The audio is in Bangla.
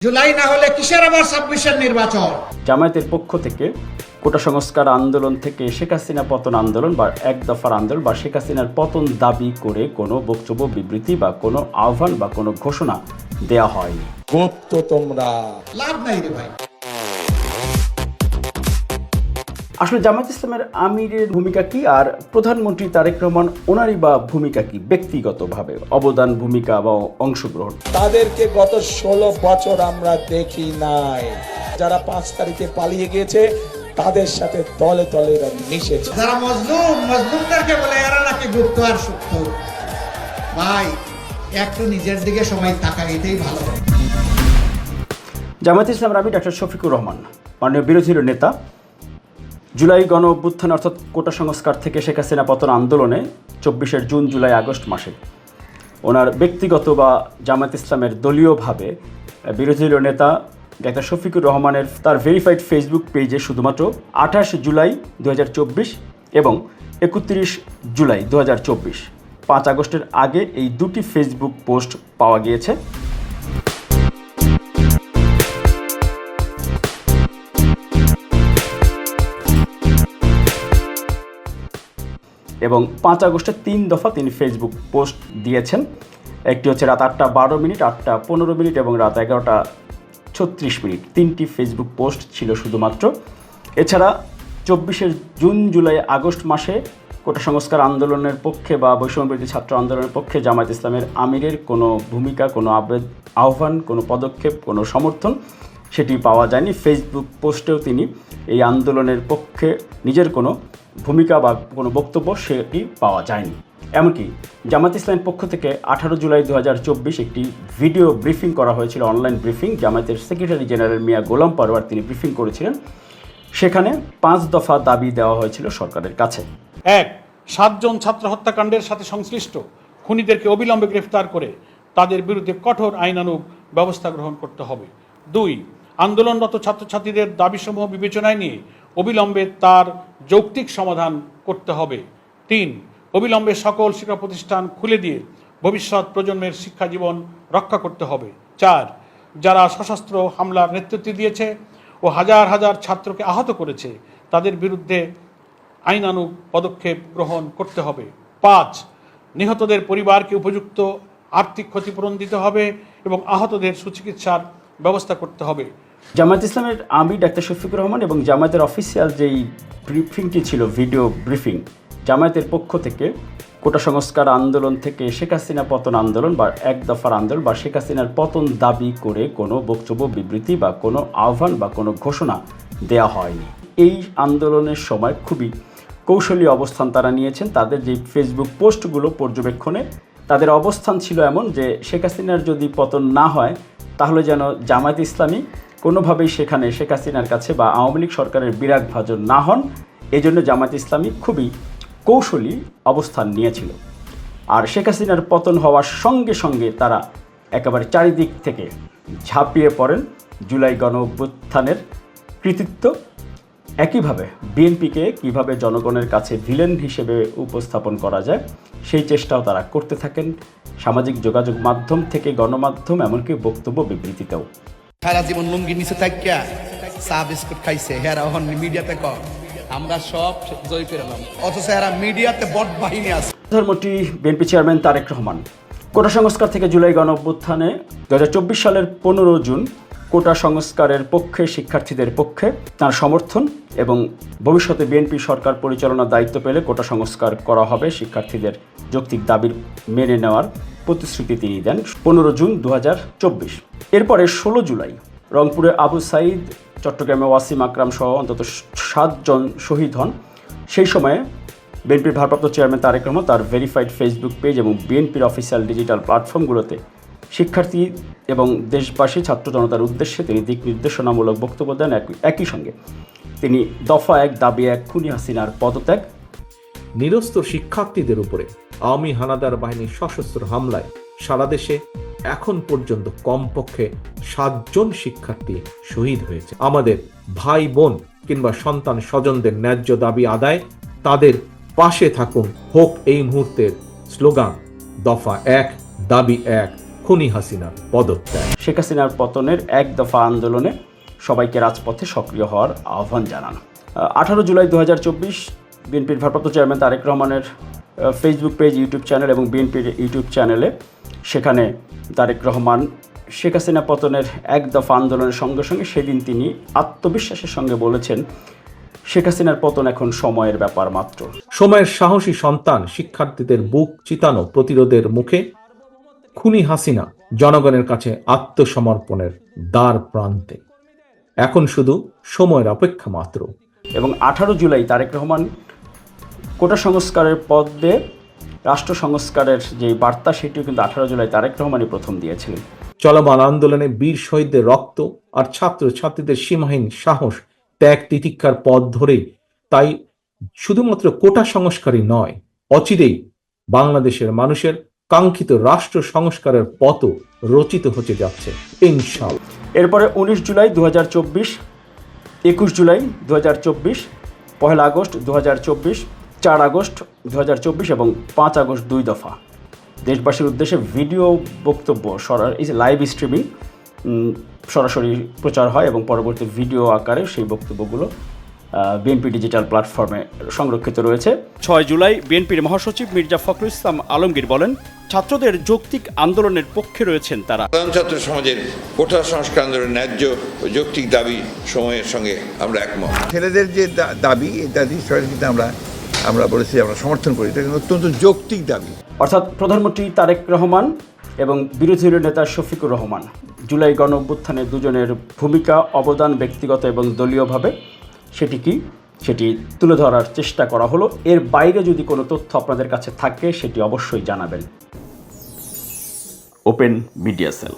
জুলাই না হলে কিসের আবার ২৬-এর নির্বাচন? জামায়াতের পক্ষ থেকে কোটা সংস্কার আন্দোলন থেকে শেখ হাসিনা পতন আন্দোলন বা এক দফার আন্দোলন বা শেখ হাসিনার পতন দাবি করে কোনো বক্তব্য বিবৃতি বা কোনো আহ্বান বা কোনো ঘোষণা দেয়া হয়নি। গুপ্ত তোমরা লাভ নাই রে ভাই। আসলে জামায়াত ইসলামের আমিরের ভূমিকা কি আর প্রধানমন্ত্রী তারেক রহমান ওনারই বা ভূমিকা কি ব্যক্তিগতভাবে অবদান ভূমিকা বা অংশগ্রহণ? তাদেরকে গত ১৬ বছর আমরা দেখি নাই। যারা ৫ তারিখে পালিয়ে গিয়েছে তাদের সাথে তলে তলে এরা মিশেছে। যারা মজলুমদেরকে বলে এরা নাকি গুপ্ত আর সুপ্ত। ভাই একটু নিজের দিকে সবাই তাকায়, এটাই ভালো। জামায়াত ইসলামের আমির ডক্টর শফিকুর রহমান মাননীয় বিরোধী নেতা জুলাই গণ অভ্যুত্থান অর্থাৎ কোটা সংস্কার থেকে শেখ হাসিনা পতন আন্দোলনে ২৪ জুন জুলাই আগস্ট মাসে ওনার ব্যক্তিগত বা জামায়াত ইসলামের দলীয়ভাবে বিরোধী দলীয় নেতা ডাক্তার শফিকুর রহমানের তার ভেরিফাইড ফেসবুক পেজে শুধুমাত্র ২৮ জুলাই ২০২৪ এবং ৩১ জুলাই ২০২৪ ৫ আগস্টের আগে এই দুটি ফেসবুক পোস্ট পাওয়া গিয়েছে। এবং ৫ আগস্টে ৩ দফা তিনি ফেসবুক পোস্ট দিয়েছেন। একটি হচ্ছে রাত ৮টা ১২ মিনিট, ৮টা ১৫ মিনিট এবং রাত ১১টা ৩৬ মিনিট। ৩টি ফেসবুক পোস্ট ছিল শুধুমাত্র। এছাড়া ২৪ জুন জুলাই আগস্ট মাসে কোটা সংস্কার আন্দোলনের পক্ষে বা বৈষম্যবিরোধী ছাত্র আন্দোলনের পক্ষে জামায়াত ইসলামের আমিরের কোনো ভূমিকা, কোনো আহ্বান, কোনো পদক্ষেপ, কোনো সমর্থন সেটি পাওয়া যায়নি। ফেসবুক পোস্টেও তিনি এই আন্দোলনের পক্ষে নিজের কোনো ভূমিকা বা কোনো বক্তব্য সেটি পাওয়া যায়নি। এমনকি জামায়াত ইসলামের পক্ষ থেকে ১৮ জুলাই ২০২৪ একটি ভিডিও ব্রিফিং করা হয়েছিল, অনলাইন ব্রিফিং। জামায়াতের সেক্রেটারি জেনারেল মিয়া গোলাম পরওয়ার তিনি ব্রিফিং করেছিলেন। সেখানে ৫ দফা দাবি দেওয়া হয়েছিল সরকারের কাছে। ১. ৭ জন ছাত্র হত্যাকাণ্ডের সাথে সংশ্লিষ্ট খুনিদেরকে অবিলম্বে গ্রেফতার করে তাদের বিরুদ্ধে কঠোর আইনানুগ ব্যবস্থা গ্রহণ করতে হবে। ২. আন্দোলনরত ছাত্রছাত্রীদের দাবিসমূহ বিবেচনায় নিয়ে অবিলম্বে তার যৌক্তিক সমাধান করতে হবে। ৩. অবিলম্বে সকল শিক্ষা প্রতিষ্ঠান খুলে দিয়ে ভবিষ্যৎ প্রজন্মের শিক্ষা জীবন রক্ষা করতে হবে। ৪. যারা সশস্ত্র হামলার নেতৃত্ব দিয়েছে ও হাজার হাজার ছাত্রকে আহত করেছে তাদের বিরুদ্ধে আইনানুগ পদক্ষেপ গ্রহণ করতে হবে। ৫. নিহতদের পরিবারকে উপযুক্ত আর্থিক ক্ষতিপূরণ দিতে হবে এবং আহতদের সুচিকিৎসার ব্যবস্থা করতে হবে। জামায়াত ইসলামের আমির ডাক্তার শফিকুর রহমান এবং জামায়াতের অফিসিয়াল যেই ব্রিফিংটি ছিল, ভিডিও ব্রিফিং, জামায়াতের পক্ষ থেকে কোটা সংস্কার আন্দোলন থেকে শেখ হাসিনা পতন আন্দোলন বা এক দফার আন্দোলন বা শেখ হাসিনার পতন দাবি করে কোনো বক্তব্য বিবৃতি বা কোনো আহ্বান বা কোনো ঘোষণা দেয়া হয়নি। এই আন্দোলনের সময় খুবই কৌশলী অবস্থান তারা নিয়েছেন। তাদের যে ফেসবুক পোস্টগুলো পর্যবেক্ষণে তাদের অবস্থান ছিল এমন যে শেখ হাসিনার যদি পতন না হয় তাহলে যেন জামায়াত ইসলামী কোনোভাবেই সেখানে শেখ হাসিনার কাছে বা আওয়ামী লীগ সরকারের বিরাগভাজন না হন। এই জন্য জামায়াত ইসলামী খুবই কৌশলী অবস্থান নিয়েছিল। আর শেখ হাসিনার পতন হওয়ার সঙ্গে সঙ্গে তারা একেবারে চারিদিক থেকে ঝাঁপিয়ে পড়েন জুলাই গণ অভ্যুত্থানের কৃতিত্ব। একইভাবে বিএনপিকে কীভাবে জনগণের কাছে ভিলেন হিসেবে উপস্থাপন করা যায় সেই চেষ্টাও তারা করতে থাকেন, সামাজিক যোগাযোগ মাধ্যম থেকে গণমাধ্যম, এমনকি বক্তব্য বিবৃতিতেও। সারা জীবন লুঙ্গি নিচে থাকিয়া চা বিস্কুট খাইছে, হেরা হন মিডিয়াতে আমরা সব জয় পেলাম, অথচ এরা মিডিয়াতে বট বাহিনী আছে। প্রধানমন্ত্রী বিএনপি চেয়ারম্যান তারেক রহমান কোটা সংস্কার থেকে জুলাই গণ অভ্যুত্থানে ২০২৪ সালের ১৫ জুন কোটা সংস্কারের পক্ষে শিক্ষার্থীদের পক্ষে তার সমর্থন এবং ভবিষ্যতে বিএনপি সরকার পরিচালনার দায়িত্ব পেলে কোটা সংস্কার করা হবে, শিক্ষার্থীদের যৌক্তিক দাবির মেনে নেওয়ার প্রতিশ্রুতি তিনি দেন ১৫ জুন ২০২৪। এরপরে ১৬ জুলাই রংপুরে আবু সাইদ, চট্টগ্রামে ওয়াসিম আকরাম সহ অন্তত ৭ জন শহীদ হন। সেই সময়ে বিএনপির ভারপ্রাপ্ত চেয়ারম্যান তারেক রহমান তার ভেরিফাইড ফেসবুক পেজ এবং বিএনপির অফিসিয়াল ডিজিটাল প্ল্যাটফর্মগুলোতে শিক্ষার্থী এবং দেশবাসী ছাত্র জনতার উদ্দেশ্যে তিনি দিক নির্দেশনামূলক বক্তব্য দেন। একই সঙ্গে তিনি দফা ১ দাবি ১ খুনি হাসিনার পদত্যাগ, নিরস্ত শিক্ষার্থীদের উপরে আওয়ামী হানাদার বাহিনীর সশস্ত্র হামলায় সারা দেশে এখন পর্যন্ত কমপক্ষে ৭ জন শিক্ষার্থী শহীদ হয়েছে। আমাদের ভাই বোন কিংবা সন্তান স্বজনদের ন্যায্য দাবি আদায়, তাদের পাশে থাকুন, হোক এই মুহূর্তের স্লোগান দফা ১ দাবি ১ খুনি হাসিনার পদত্যাগ। শেখ হাসিনার পতনের এক দফা আন্দোলনে সবাইকে রাজপথে সক্রিয় হওয়ার আহ্বান জানান। 18 জুলাই 2024 বিএনপির ভারপ্রাপ্ত চেয়ারম্যান তারেক রহমানের ফেসবুক পেজ, ইউটিউব চ্যানেল এবং বিএনপির ইউটিউব চ্যানেলে সেখানে তারেক রহমান শেখ হাসিনা পতনের এক দফা আন্দোলনের সঙ্গে সঙ্গে সেদিন তিনি আত্মবিশ্বাসের সঙ্গে বলেছেন, শেখ হাসিনার পতন এখন সময়ের ব্যাপার মাত্র। সময়ের সাহসী সন্তান শিক্ষার্থীদের বুক চিতানো প্রতিরোধের মুখে খুনি হাসিনা জনগণের কাছে আত্মসমর্পণের দ্বার প্রান্তে। এখন শুধু সময়ের অপেক্ষা মাত্র। এবং 18 জুলাই তারেক রহমান কোটা সংস্কারের পদে রাষ্ট্র সংস্কারের যে বার্তা, সেটিও কিন্তু 18 জুলাই তারেক রহমানই প্রথম দিয়েছিলেন। চলমান আন্দোলনে বীর শহীদদের রক্ত আর ছাত্র ছাত্রীদের সীমাহীন সাহস, ত্যাগ তিতিক্ষার পথ ধরেই তাই শুধুমাত্র কোটা সংস্কারই নয়, অচিরেই বাংলাদেশের মানুষের কাঙ্ক্ষিত রাষ্ট্র সংস্কারের পথও রচিত হতে যাচ্ছে ইনশাআল্লাহ। এরপরে 19 জুলাই 2024, 21 জুলাই 2024, 1 আগস্ট 2024, 4 আগস্ট 2024 এবং 5 আগস্ট 2 দফা দেশবাসীর উদ্দেশ্যে ভিডিও বক্তব্য এই যে লাইভ স্ট্রিমিং সরাসরি প্রচার হয় এবং পরবর্তী ভিডিও আকারে সেই বক্তব্যগুলো বিএনপি ডিজিটাল প্ল্যাটফর্মে সংরক্ষিত রয়েছে। 6 জুলাই বিএনপির মহাসচিব মির্জা ফখরুল ইসলাম আলমগীর বলেন, ছাত্রদের যৌক্তিক আন্দোলনের পক্ষে রয়েছেন তারা। সাধারণ ছাত্র সমাজের কোটা সংস্কার আন্দোলনের ন্যায্য ও যৌক্তিক দাবি সময়ের সঙ্গে আমরা একমত। ছেলেদের যে দাবি, এই দাবি সরকারকে আমরা বলেছি আমরা সমর্থন করি, এটা অত্যন্ত যৌক্তিক দাবি। অর্থাৎ প্রধানমন্ত্রী তারেক রহমান এবং বিরোধী দলীয় নেতা শফিকুর রহমান জুলাই গণ অভ্যুত্থানে দুজনের ভূমিকা, অবদান ব্যক্তিগত এবং দলীয়ভাবে সেটি তুলে ধরার চেষ্টা করা হলো। এর বাইরে যদি কোনো তথ্য আপনাদের কাছে থাকে সেটি অবশ্যই জানাবেন। Open media cell.